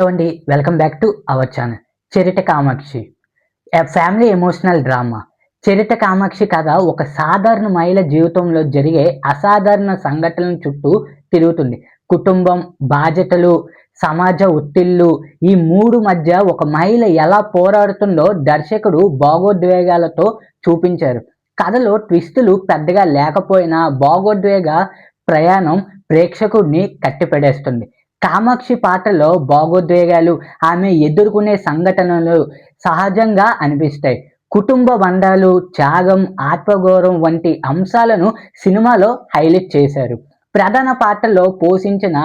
అండి, welcome back to our channel. Charitha Kamakshi, a family emotional drama. Charitha Kamakshi కథ ఒక సాధారణ మహిళ జీవితంలో జరిగే అసాధారణ సంఘటనల చుట్టూ తిరుగుతుంది. కుటుంబం, బాధ్యతలు, సమాజ ఒత్తిళ్లు, ఈ మూడు మధ్య ఒక మహిళ ఎలా పోరాడుతుందో దర్శకుడు భావోద్వేగాలతో చూపించారు. కథలో ట్విస్టులు పెద్దగా లేకపోయినా భావోద్వేగ ప్రయాణం ప్రేక్షకుడిని కట్టిపడేస్తుంది. కామాక్షి పాత్రలో భావోద్వేగాలు, ఆమె ఎదుర్కొనే సంఘటనలు సహజంగా అనిపిస్తాయి. కుటుంబ బంధాలు, త్యాగం, ఆత్మగౌరవం వంటి అంశాలను సినిమాలో హైలైట్ చేశారు. ప్రధాన పాత్రలో పోషించిన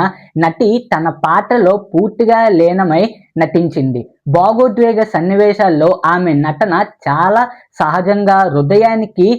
నటి తన పాత్రలో పూర్తిగా లీనమై నటించింది. భావోద్వేగ సన్నివేశాల్లో ఆమె నటన చాలా సహజంగా హృదయానికి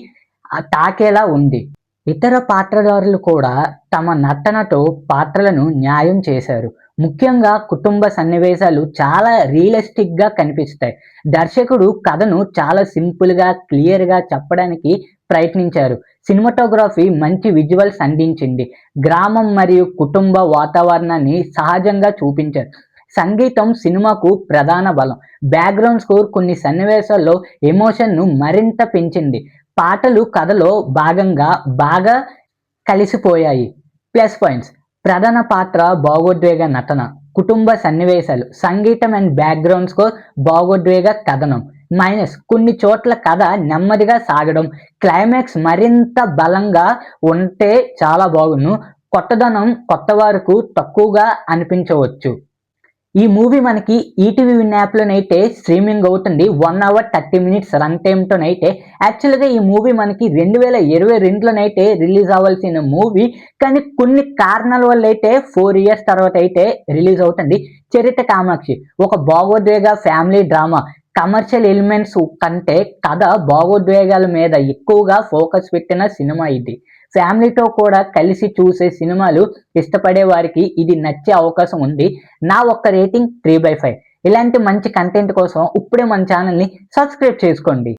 తాకేలా ఉంది. ఇతర పాత్రధారులు కూడా తమ నటనతో పాత్రలను న్యాయం చేశారు. ముఖ్యంగా కుటుంబ సన్నివేశాలు చాలా రియలిస్టిక్గా కనిపిస్తాయి. దర్శకుడు కథను చాలా సింపుల్గా, క్లియర్గా చెప్పడానికి ప్రయత్నించారు. సినిమాటోగ్రఫీ మంచి విజువల్స్ అందించింది. గ్రామం మరియు కుటుంబ వాతావరణాన్ని సహజంగా చూపించారు. సంగీతం సినిమాకు ప్రధాన బలం. బ్యాక్గ్రౌండ్ స్కోర్ కొన్ని సన్నివేశాల్లో ఎమోషన్ను మరింత పెంచింది. పాటలు కథలో భాగంగా బాగా కలిసిపోయాయి. ప్లస్ పాయింట్స్: ప్రధాన పాత్ర భావోద్వేగ నటన, కుటుంబ సన్నివేశాలు, సంగీతం అండ్ బ్యాక్గ్రౌండ్ స్కోర్, భావోద్వేగ కథనం. మైనస్: కొన్ని చోట్ల కథ నెమ్మదిగా సాగడం, క్లైమాక్స్ మరింత బలంగా ఉంటే చాలా బాగుండు. కొత్తదనం కొత్త వారికి తక్కువగా అనిపించవచ్చు. ఈ మూవీ మనకి ఈటీవీ విన్ యాప్లోనైతే స్ట్రీమింగ్ అవుతుంది. 1 hour 30 minutes రన్ టైంతోనైతే. యాక్చువల్గా ఈ మూవీ మనకి 2022లోనైతే రిలీజ్ అవ్వాల్సిన మూవీ, కానీ కొన్ని కారణాల వల్ల అయితే 4 years తర్వాత అయితే రిలీజ్ అవుతుంది. చరిత కామాక్షి ఒక భావోద్వేగ ఫ్యామిలీ డ్రామా. కమర్షియల్ ఎలిమెంట్స్ కంటే కథ, భావోద్వేగాల మీద ఎక్కువగా ఫోకస్ పెట్టిన సినిమా ఇది. ఫ్యామిలీతో కూడా కలిసి చూసే సినిమాలు ఇష్టపడే వారికి ఇది నచ్చే అవకాశం ఉంది. నా ఒక్క రేటింగ్ 3/5. ఇలాంటి మంచి కంటెంట్ కోసం ఇప్పుడే మన ఛానల్ని సబ్స్క్రైబ్ చేసుకోండి.